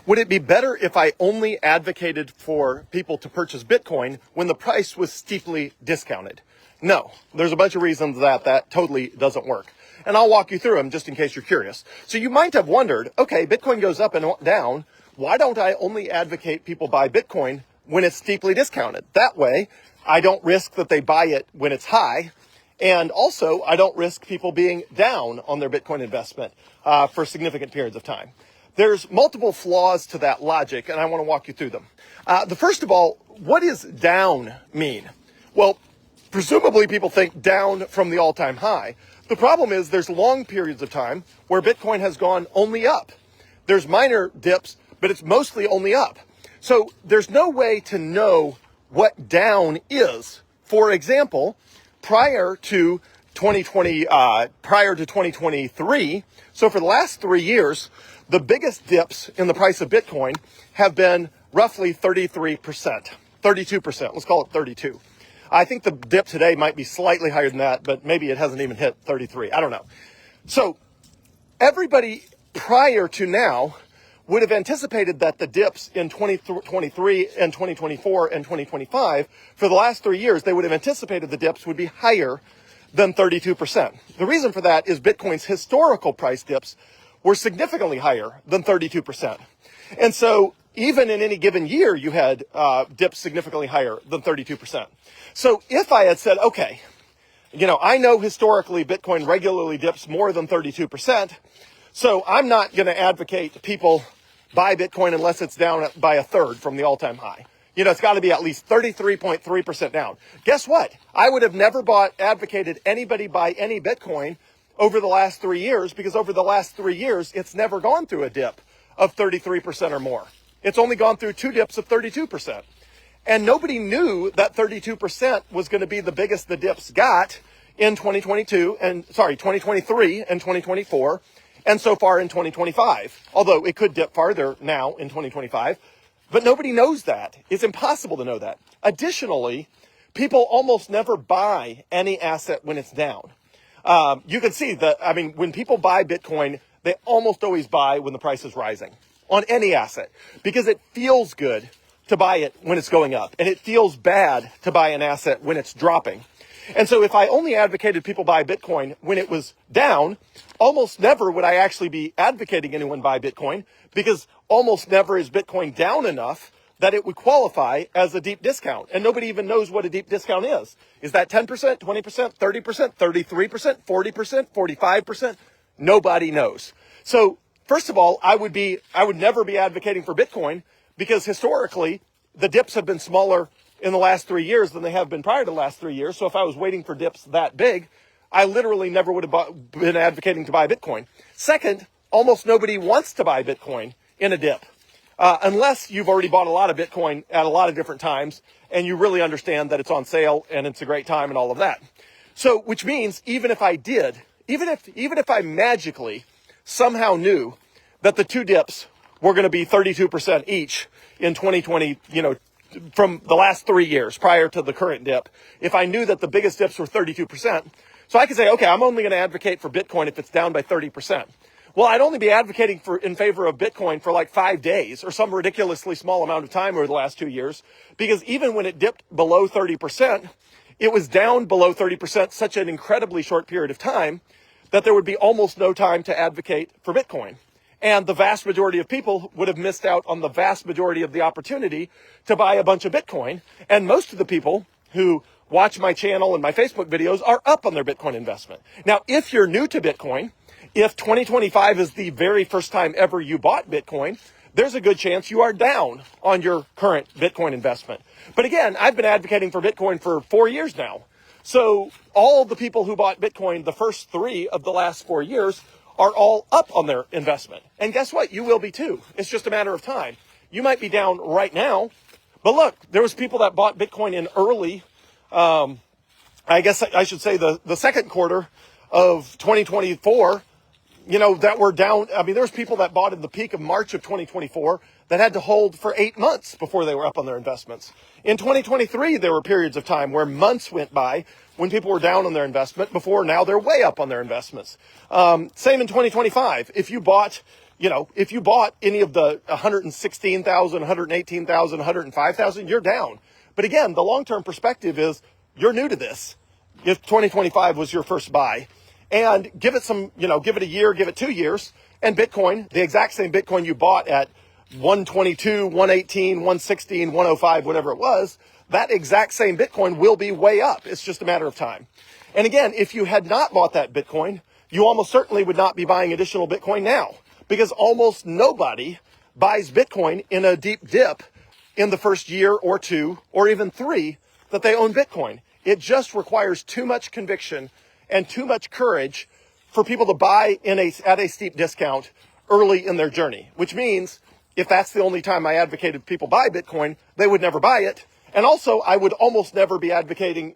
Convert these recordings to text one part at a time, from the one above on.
Would it be better if I only advocated for people to purchase Bitcoin when the price was steeply discounted? No, there's a bunch of reasons that totally doesn't work. And I'll walk you through them just in case you're curious. So you might have wondered, okay, Bitcoin goes up and down. Why don't I only advocate people buy Bitcoin when it's steeply discounted? That way, I don't risk that they buy it when it's high. And also, I don't risk people being down on their Bitcoin investment for significant periods of time. There's multiple flaws to that logic, and I want to walk you through them. The first of all, what does down mean? Well, presumably people think down from the all-time high. The problem is there's long periods of time where Bitcoin has gone only up. There's minor dips, but it's mostly only up. So there's no way to know what down is. For example, prior to 2023, so for the last 3 years, the biggest dips in the price of Bitcoin have been roughly 33%, 32%. Let's call it 32. I think the dip today might be slightly higher than that, but maybe it hasn't even hit 33. I don't know. So everybody prior to now would have anticipated that the dips in 2023 and 2024 and 2025, for the last 3 years, they would have anticipated the dips would be higher than 32%. The reason for that is Bitcoin's historical price dips were significantly higher than 32%. And so even in any given year, you had dips significantly higher than 32%. So if I had said, okay, I know historically Bitcoin regularly dips more than 32%, so I'm not going to advocate people buy Bitcoin unless it's down by a third from the all-time high. It's got to be at least 33.3% down. Guess what? I would have never advocated anybody buy any Bitcoin over the last 3 years, because over the last 3 years, it's never gone through a dip of 33% or more. It's only gone through 2 dips of 32%. And nobody knew that 32% was going to be the biggest the dips got in 2023 and 2024, and so far in 2025. Although it could dip farther now in 2025, but nobody knows that. It's impossible to know that. Additionally, people almost never buy any asset when it's down. You can see that, when people buy Bitcoin, they almost always buy when the price is rising on any asset, because it feels good to buy it when it's going up, and it feels bad to buy an asset when it's dropping. And so if I only advocated people buy Bitcoin when it was down, almost never would I actually be advocating anyone buy Bitcoin, because almost never is Bitcoin down enough that it would qualify as a deep discount. And nobody even knows what a deep discount is. Is that 10%, 20%, 30%, 33%, 40%, 45%? Nobody knows. So first of all, I would never be advocating for Bitcoin, because historically the dips have been smaller in the last 3 years than they have been prior to the last 3 years. So if I was waiting for dips that big, I literally never would have been advocating to buy Bitcoin. Second, almost nobody wants to buy Bitcoin in a dip, unless you've already bought a lot of Bitcoin at a lot of different times and you really understand that it's on sale and it's a great time and all of that. So, which means even if I magically somehow knew that the 2 dips were going to be 32% each in 2020, from the last 3 years prior to the current dip, if I knew that the biggest dips were 32%, so I could say, okay, I'm only going to advocate for Bitcoin if it's down by 30%. Well, I'd only be advocating in favor of Bitcoin for like 5 days or some ridiculously small amount of time over the last 2 years, because even when it dipped below 30%, it was down below 30% such an incredibly short period of time that there would be almost no time to advocate for Bitcoin. And the vast majority of people would have missed out on the vast majority of the opportunity to buy a bunch of Bitcoin. And most of the people who watch my channel and my Facebook videos are up on their Bitcoin investment. Now, if you're new to Bitcoin, if 2025 is the very first time ever you bought Bitcoin, there's a good chance you are down on your current Bitcoin investment. But again, I've been advocating for Bitcoin for 4 years now. So all the people who bought Bitcoin the first 3 of the last 4 years are all up on their investment. And guess what? You will be too. It's just a matter of time. You might be down right now, but look, there was people that bought Bitcoin in early, I guess I should say the second quarter of 2024, that were down. There's people that bought in the peak of March of 2024 that had to hold for 8 months before they were up on their investments. In 2023, there were periods of time where months went by when people were down on their investment before now they're way up on their investments. Same in 2025. If you bought if you bought any of the 116,000, 118,000, 105,000, you're down. But again, the long-term perspective is you're new to this. If 2025 was your first buy, and give it a year, give it 2 years, and Bitcoin, the exact same Bitcoin you bought at 122, 118, 116, 105, whatever it was, that exact same Bitcoin will be way up. It's just a matter of time. And again, if you had not bought that Bitcoin, you almost certainly would not be buying additional Bitcoin now, because almost nobody buys Bitcoin in a deep dip in the first year or 2 or even 3 that they own Bitcoin. It just requires too much conviction and too much courage for people to buy at a steep discount early in their journey, which means if that's the only time I advocated people buy Bitcoin, they would never buy it. And also, I would almost never be advocating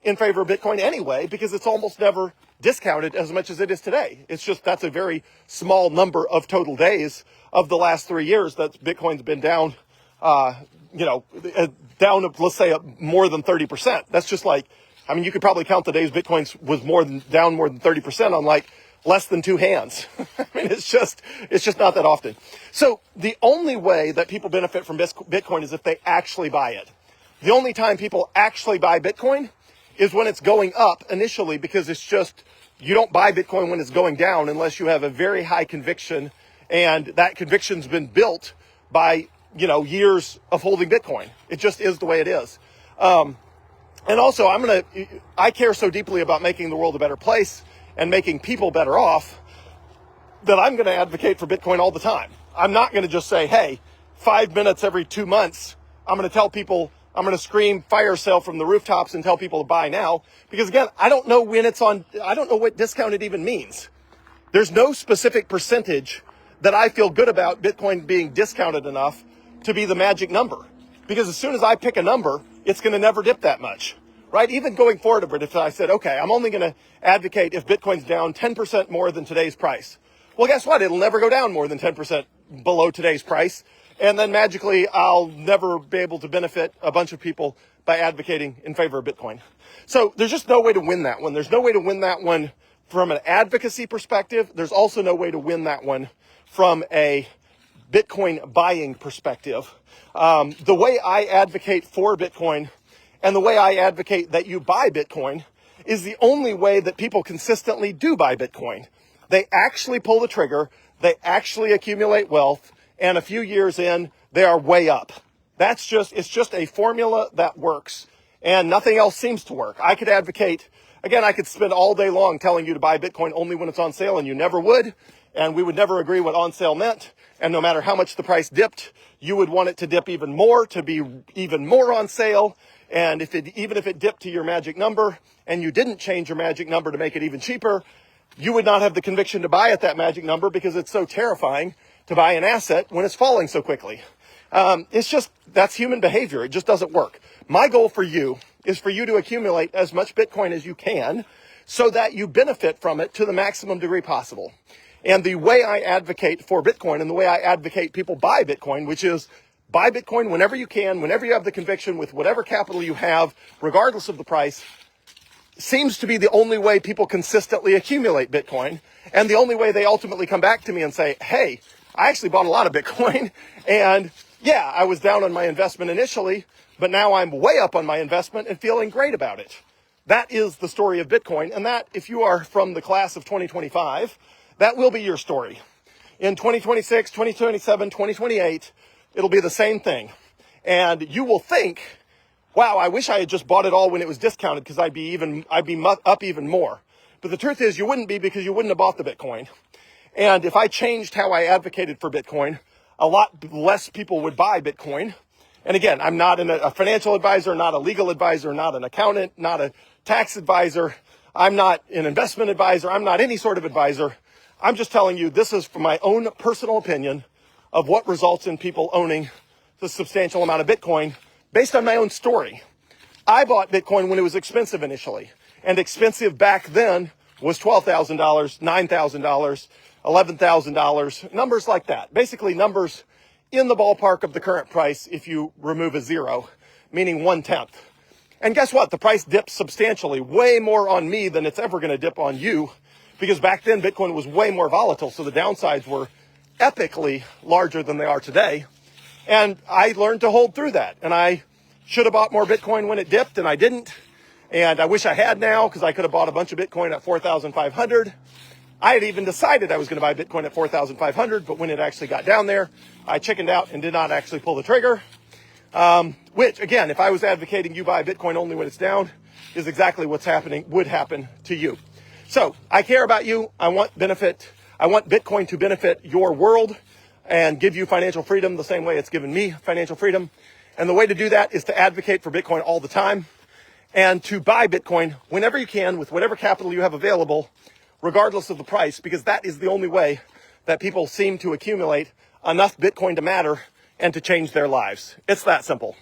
in favor of Bitcoin anyway, because it's almost never discounted as much as it is today. It's just, that's a very small number of total days of the last 3 years that Bitcoin's been down, down, let's say, more than 30%. That's just like, you could probably count the days Bitcoin was down more than 30% on like less than 2 hands. It's just not that often. So the only way that people benefit from Bitcoin is if they actually buy it. The only time people actually buy Bitcoin is when it's going up initially, because it's just, you don't buy Bitcoin when it's going down unless you have a very high conviction, and that conviction's been built by, years of holding Bitcoin. It just is the way it is. And also, I care so deeply about making the world a better place and making people better off that I'm going to advocate for Bitcoin all the time. I'm not going to just say, hey, 5 minutes every 2 months, I'm going to tell people, I'm going to scream fire sale from the rooftops and tell people to buy now. Because again, I don't know when it's on, I don't know what discount it even means. There's no specific percentage that I feel good about Bitcoin being discounted enough to be the magic number. Because as soon as I pick a number, it's going to never dip that much, right? Even going forward, if I said, okay, I'm only going to advocate if Bitcoin's down 10% more than today's price. Well, guess what? It'll never go down more than 10% below today's price. And then magically, I'll never be able to benefit a bunch of people by advocating in favor of Bitcoin. So there's just no way to win that one. There's no way to win that one from an advocacy perspective. There's also no way to win that one from a Bitcoin buying perspective. The way I advocate for Bitcoin and the way I advocate that you buy Bitcoin is the only way that people consistently do buy Bitcoin. They actually pull the trigger, they actually accumulate wealth, and a few years in, they are way up. It's just a formula that works, and nothing else seems to work. I could advocate, again, I could spend all day long telling you to buy Bitcoin only when it's on sale, and you never would, and we would never agree what on sale meant, and no matter how much the price dipped, you would want it to dip even more, to be even more on sale, and even if it dipped to your magic number, and you didn't change your magic number to make it even cheaper, you would not have the conviction to buy at that magic number because it's so terrifying to buy an asset when it's falling so quickly. That's human behavior. It just doesn't work. My goal for you is for you to accumulate as much Bitcoin as you can so that you benefit from it to the maximum degree possible. And the way I advocate for Bitcoin and the way I advocate people buy Bitcoin, which is buy Bitcoin whenever you can, whenever you have the conviction, with whatever capital you have, regardless of the price, seems to be the only way people consistently accumulate Bitcoin, and the only way they ultimately come back to me and say, hey, I actually bought a lot of Bitcoin, and yeah, I was down on my investment initially, but now I'm way up on my investment and feeling great about it. That is the story of Bitcoin, and that, if you are from the class of 2025, that will be your story. In 2026, 2027, 2028, it'll be the same thing. And you will think, wow, I wish I had just bought it all when it was discounted because I'd be up even more. But the truth is you wouldn't be, because you wouldn't have bought the Bitcoin. And if I changed how I advocated for Bitcoin, a lot less people would buy Bitcoin. And again, I'm not a financial advisor, not a legal advisor, not an accountant, not a tax advisor. I'm not an investment advisor. I'm not any sort of advisor. I'm just telling you, this is from my own personal opinion of what results in people owning the substantial amount of Bitcoin based on my own story. I bought Bitcoin when it was expensive initially, and expensive back then was $12,000, $9,000, $11,000, numbers like that. Basically numbers in the ballpark of the current price if you remove a zero, meaning 1/10. And guess what? The price dipped substantially, way more on me than it's ever going to dip on you, because back then Bitcoin was way more volatile. So the downsides were epically larger than they are today. And I learned to hold through that. And I should have bought more Bitcoin when it dipped, and I didn't. And I wish I had now, because I could have bought a bunch of Bitcoin at 4,500. I had even decided I was going to buy Bitcoin at 4,500, but when it actually got down there, I chickened out and did not actually pull the trigger. Which, again, if I was advocating you buy Bitcoin only when it's down, is exactly what's happening, would happen to you. So I care about you. I want Bitcoin to benefit your world and give you financial freedom the same way it's given me financial freedom. And the way to do that is to advocate for Bitcoin all the time and to buy Bitcoin whenever you can with whatever capital you have available, regardless of the price, because that is the only way that people seem to accumulate enough Bitcoin to matter and to change their lives. It's that simple.